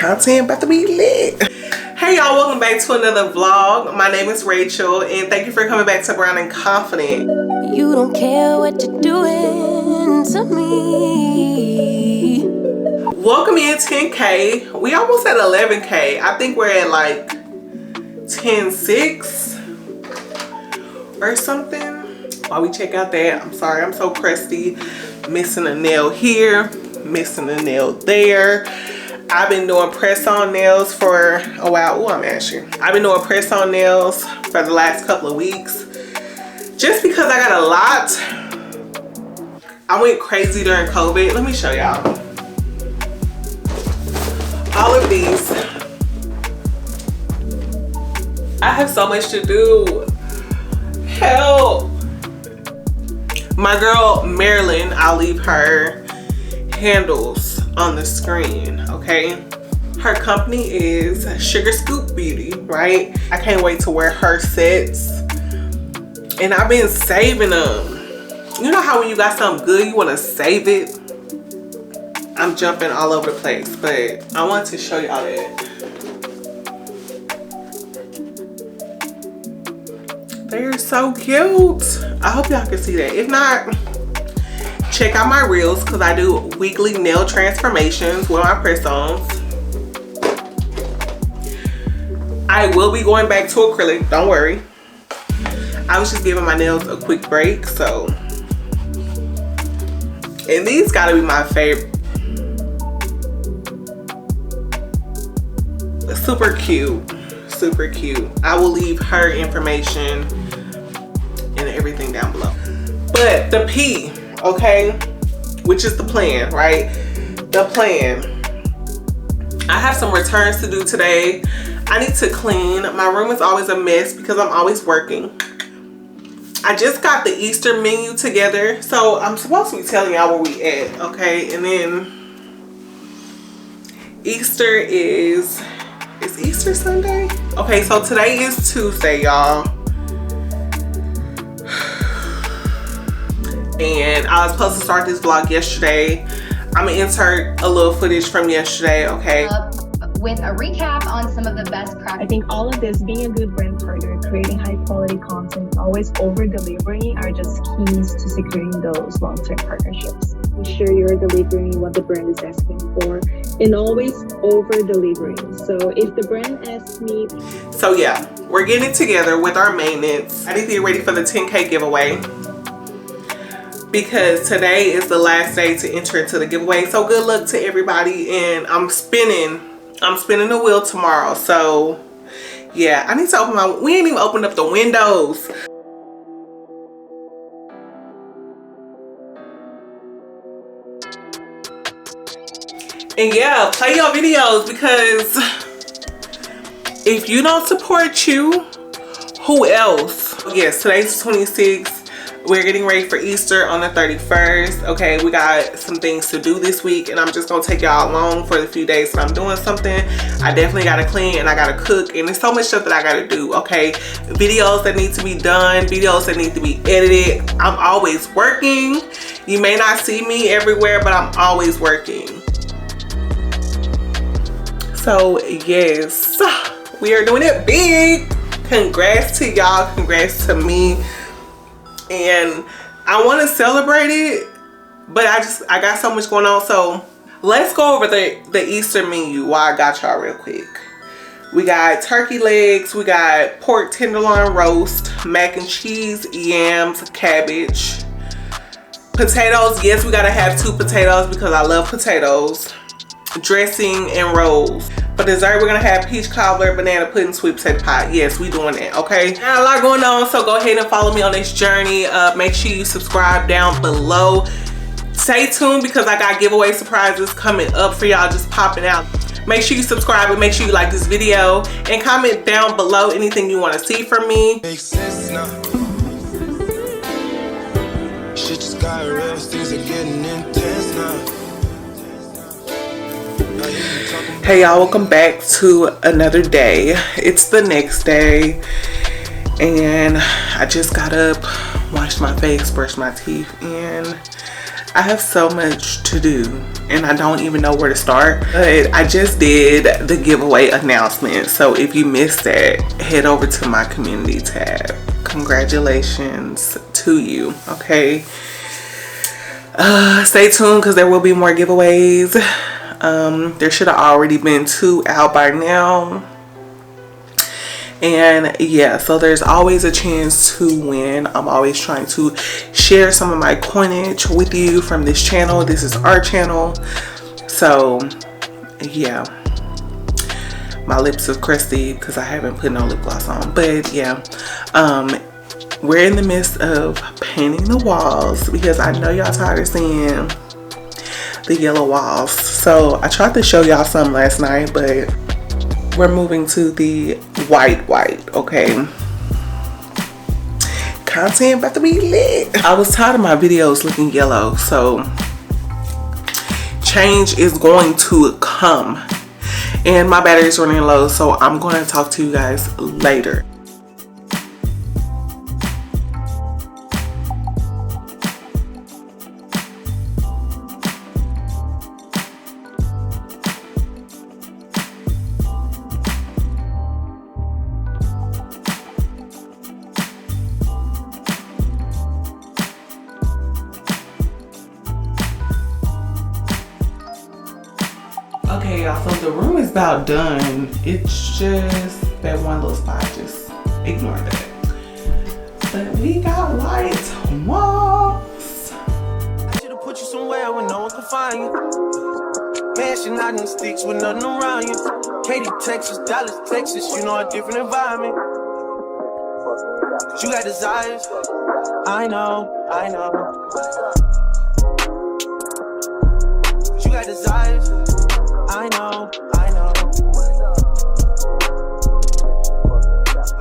content about to be lit. Hey y'all, welcome back to another vlog. My name is Rachel and thank you for coming back to Brown and Confident. You don't care what you're doing to me. Welcome in 10K. We almost at 11K. I think we're at like 10.6 or something. While we check out that, I'm sorry, I'm so crusty. Missing a nail here, missing a nail there. I've been doing press-on nails for a while. Oh, I'm ashy. I've been doing press-on nails for the last couple of weeks. Just because I got a lot. I went crazy during COVID. Let me show y'all. All of these. I have so much to do. Help. My girl Marilyn, I'll leave her handles on the screen, okay? Her company is Sugar Scoop Beauty, right? I can't wait to wear her sets. And I've been saving them. You know how when you got something good, you want to save it? I'm jumping all over the place, but I want to show y'all that. They're so cute. I hope y'all can see that. If not, check out my reels because I do weekly nail transformations with my press-ons. I will be going back to acrylic, don't worry. I was just giving my nails a quick break, so. And these gotta be my favorite. Super cute, super cute. I will leave her information and everything down below. But the P, okay, which is the plan, right? The plan. I have some returns to do today. I need to clean. My room is always a mess because I'm always working. I just got the Easter menu together, so I'm supposed to be telling y'all where we at, okay? And then Easter is Easter Sunday? Okay, so today is Tuesday, y'all. And I was supposed to start this vlog yesterday. I'm gonna insert a little footage from yesterday, okay? With a recap on some of the best practices. I think all of this, being a good brand partner, creating high quality content, always over delivering are just keys to securing those long-term partnerships. Ensure you're delivering what the brand is asking for and always over delivering. So if the brand asks me. So yeah, we're getting it together with our maintenance. I need to get ready for the 10K giveaway, because today is the last day to enter into the giveaway. So good luck to everybody, and I'm spinning the wheel tomorrow. So yeah, I need to open we ain't even opened up the windows. And yeah, play your videos, because if you don't support you, who else? Yes, today's 26th. We're getting ready for Easter on the 31st. Okay, we got some things to do this week, and I'm just gonna take y'all along for the few days that I'm doing something. I definitely gotta clean and I gotta cook, and there's so much stuff that I gotta do, okay? Videos that need to be done, videos that need to be edited. I'm always working. You may not see me everywhere, but I'm always working. So yes, we are doing it big. Congrats to y'all, congrats to me. And I want to celebrate it, but I got so much going on. So let's go over the Easter menu while I got y'all real quick. We got turkey legs, we got pork tenderloin roast, mac and cheese, yams, cabbage, potatoes. Yes, we gotta have 2 potatoes because I love potatoes. Dressing and rolls. For dessert, we're gonna have peach cobbler, banana pudding, sweet potato pie. Yes, we doing that, okay? Got a lot going on, so go ahead and follow me on this journey. Make sure you subscribe down below. Stay tuned because I got giveaway surprises coming up for y'all, just popping out. Make sure you subscribe and make sure you like this video and comment down below anything you want to see from me. Makes sense now. Shit just got real, things are getting intense now. Hey y'all, welcome back to another day. It's the next day and I just got up, washed my face, brushed my teeth, and I have so much to do and I don't even know where to start. But I just did the giveaway announcement. So if you missed that, head over to my community tab. Congratulations to you, okay? Stay tuned because there will be more giveaways. There should have already been 2 out by now. And yeah, so there's always a chance to win. I'm always trying to share some of my coinage with you from this channel. This is our channel. So yeah, my lips are crusty because I haven't put no lip gloss on. But yeah, we're in the midst of painting the walls because I know y'all tired of seeing the yellow walls. So I tried to show y'all some last night, but we're moving to the white, okay? Content about to be lit. I was tired of my videos looking yellow, so change is going to come. And my battery's running low, so I'm going to talk to you guys later. Okay, y'all, so the room is about done. It's just that one little spot, just ignore that. But we got white walls. I should've put you somewhere where no one can find you. Mansion out in the sticks with nothing around you. Katy, Texas, Dallas, Texas, you know, a different environment. You got desires, I know. You got desires, I know.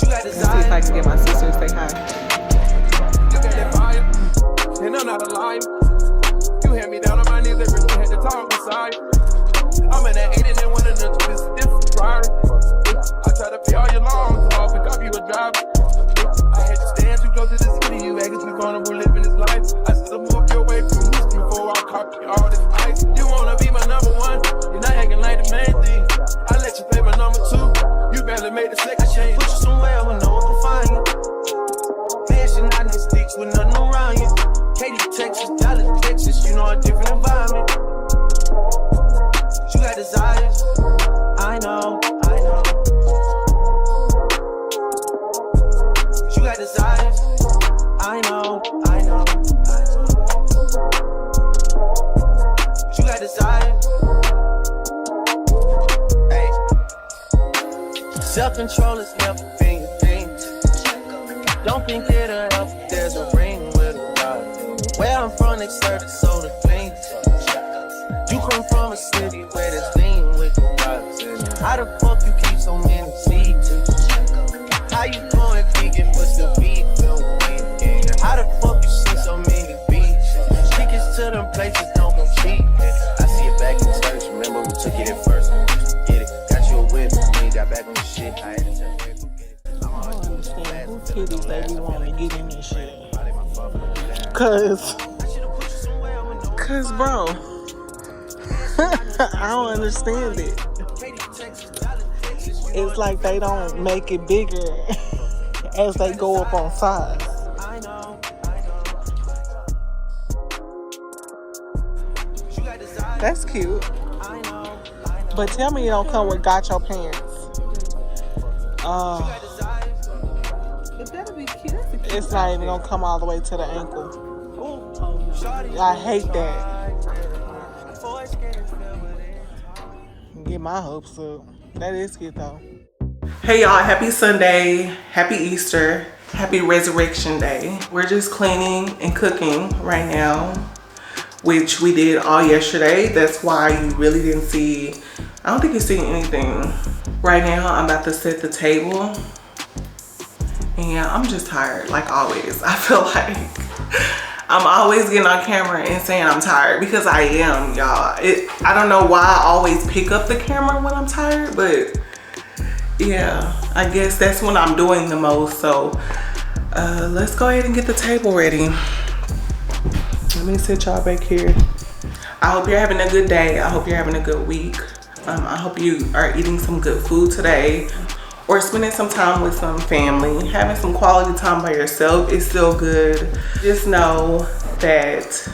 You got desires. Let's see if I can get my sister to say hi. Look at that fire, and I'm not a liar. You had me down on my knees, every day had to talk beside. I'm in that 8 and then one of the different prior. I try to pay all your loans, so I'll pick up you a driver. I had to stand too close to the city, you acting too vulnerable living this life. I still move your way from history before I copy all this ice. You wanna be my number one, you're not acting like the main thing. I let you play my number 2, you barely made the second change. Put you somewhere where no one can find you. Mansion out in the sticks with nothing around you. Katy, Texas, Dallas, Texas, you know, a different environment. You got desires, I know. You got desires, I know. You got desires. Hey. Self-control is never been your thing. Don't think it'll help if there's a ring with a dot. Where I'm from, they serve the soda clean. You come from a city where there's lean with the dots. How the fuck you keep so many seats? How you going vegan but still beat? How the fuck you see so many beats? Tickets to them places don't go cheap. I see it back in church, remember we took it at first. Get it, got you a whip, when you got back on the shit. I had to tell you, go get it. I don't understand who titties they be wanting to get in this shit. Cause bro, I don't understand it. It's like they don't make it bigger as they go up on size. That's cute. But tell me you don't come with gotcha pants. It's not even gonna come all the way to the ankle. I hate that. Get my hopes up. That is cute though. Hey y'all, happy Sunday, happy Easter, happy Resurrection Day. We're just cleaning and cooking right now, which we did all yesterday. That's why you really didn't see, I don't think you've seen anything. Right now, I'm about to set the table. And I'm just tired, like always. I feel like I'm always getting on camera and saying I'm tired because I am, y'all. I don't know why I always pick up the camera when I'm tired, but yeah, I guess that's when I'm doing the most. So let's go ahead and get the table ready. Let let me sit y'all back here. I hope you're having a good day. I hope you're having a good week. I hope you are eating some good food today, or spending some time with some family. Having some quality time by yourself is still good. Just know that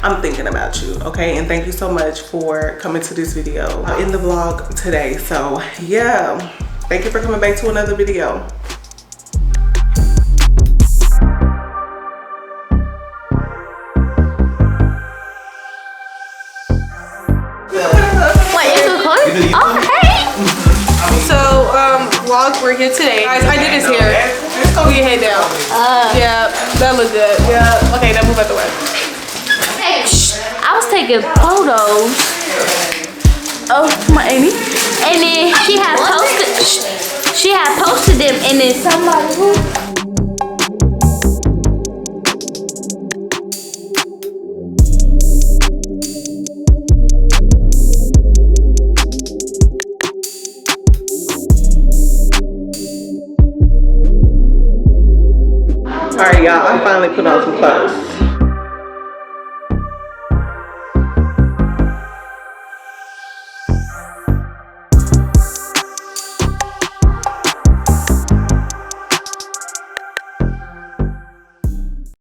I'm thinking about you, okay? And thank you so much for coming to this video in the vlog today. So yeah, thank you for coming back to another video. Vlogs, we're here today. Guys, I did his hair. Pull your head down. Yeah, that look good. Yeah. Okay, now move out the way. I was taking photos of my Amy, and then she had posted them, and then somebody who. All right, y'all, I finally put on some clothes.